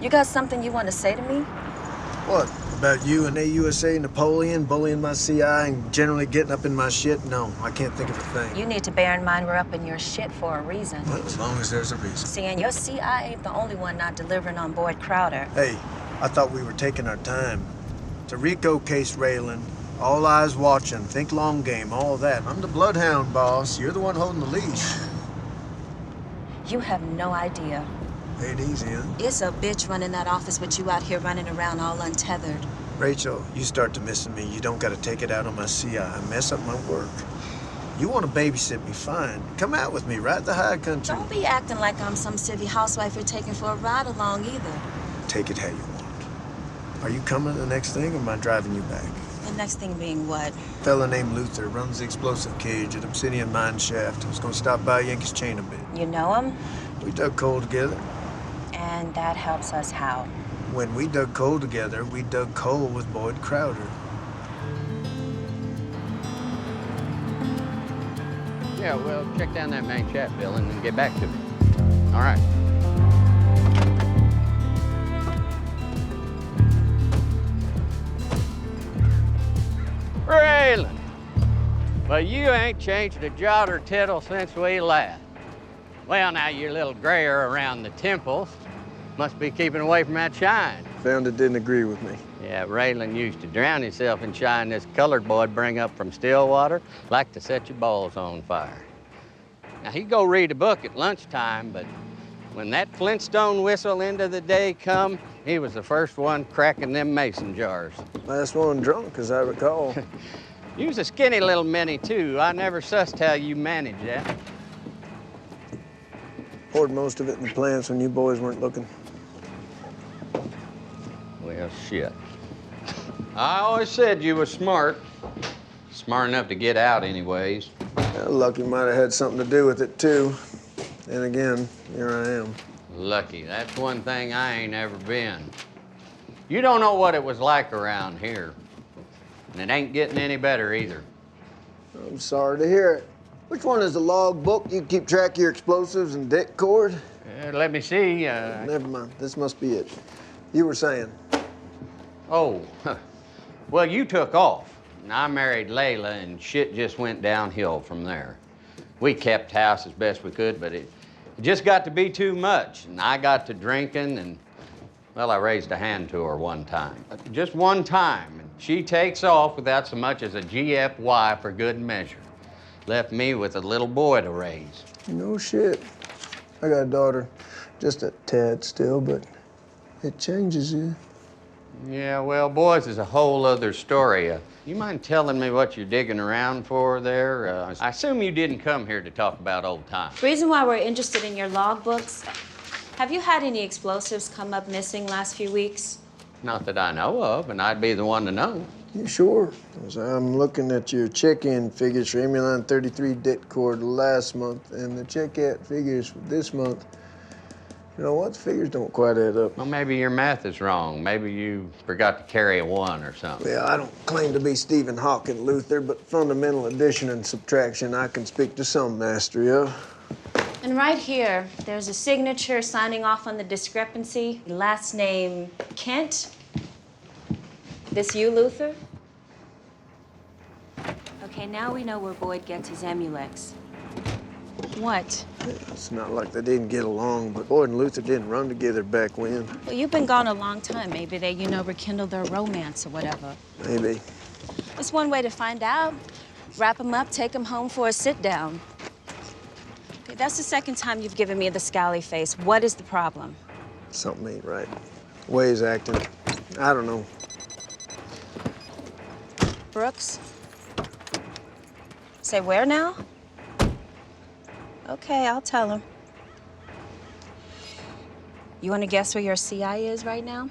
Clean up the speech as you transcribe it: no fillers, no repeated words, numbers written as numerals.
You got something you want to say to me? What? About you and AUSA Napoleon bullying my CI and generally getting up in my shit? No, I can't think of a thing. You need to bear in mind we're up in your shit for a reason. Well, as long as there's a reason. See, and your CI ain't the only one not delivering on Boyd Crowder. Hey, I thought we were taking our time. It's a RICO case, Raylan. All eyes watching. Think long game, all that. I'm the bloodhound, boss. You're the one holding the leash. You have no idea. Ain't easy, huh? It's a bitch running that office with you out here running around all untethered. Rachel, you start to missing me. You don't got to take it out on my CI. I mess up my work. You want to babysit me, fine. Come out with me, right the high country. Don't be acting like I'm some civvy housewife you're taking for a ride along either. Take it how you want. Are you coming to the next thing, or am I driving you back? The next thing being what? Fella named Luther runs the explosive cage at Obsidian Mine Shaft. I was going to stop by Yankees Chain a bit. You know him? We dug coal together. And that helps us how? When we dug coal together, we dug coal with Boyd Crowder. Yeah, well, check down that main shaft, Bill, and then get back to me. All right. Raylan! Well, you ain't changed a jot or tittle since we left. Well, now you're a little grayer around the temples. Must be keeping away from that shine. Found it didn't agree with me. Yeah, Raylan used to drown himself in shine this colored boy'd bring up from Stillwater, like to set your balls on fire. Now, he'd go read a book at lunchtime, but when that Flintstone whistle end of the day come, he was the first one cracking them mason jars. Last one drunk, as I recall. You was a skinny little minnie, too. I never sussed how you managed that. Poured most of it in the plants when you boys weren't looking. Well, shit. I always said you was smart. Smart enough to get out anyways. Well, Lucky might have had something to do with it, too. And again, here I am. Lucky, that's one thing I ain't ever been. You don't know what it was like around here. And it ain't getting any better either. I'm sorry to hear it. Which one is the log book? You keep track of your explosives and deck cord? Let me see. Never mind. This must be it. You were saying. Oh, well, you took off. And I married Layla, and shit just went downhill from there. We kept house as best we could, but it just got to be too much. And I got to drinking, and, well, I raised a hand to her one time. Just one time. And she takes off without so much as a GFY for good measure. Left me with a little boy to raise. No shit. I got a daughter. Just a tad still, but it changes you. Yeah, well, boys is a whole other story. You mind telling me what you're digging around for there? I assume you didn't come here to talk about old times. Reason why we're interested in your logbooks. Have you had any explosives come up missing last few weeks? Not that I know of, and I'd be the one to know. You sure? 'Cause I'm looking at your check-in figures for Emuline 33 det cord last month and the check-out figures for this month. You know what? The figures don't quite add up. Well, maybe your math is wrong. Maybe you forgot to carry a 1 or something. Well, I don't claim to be Stephen Hawking, Luther, but fundamental addition and subtraction I can speak to some mastery of. And right here, there's a signature signing off on the discrepancy. Last name, Kent. This you, Luther? Okay, now we know where Boyd gets his Emulex. What? It's not like they didn't get along, but Boyd and Luther didn't run together back when. Well, you've been gone a long time. Maybe they, rekindled their romance or whatever. Maybe. It's one way to find out. Wrap them up, take them home for a sit-down. Okay, that's the second time you've given me the scowly face. What is the problem? Something ain't right. Way he's acting. I don't know. Brooks? Say where now? Okay, I'll tell him. You want to guess where your CI is right now?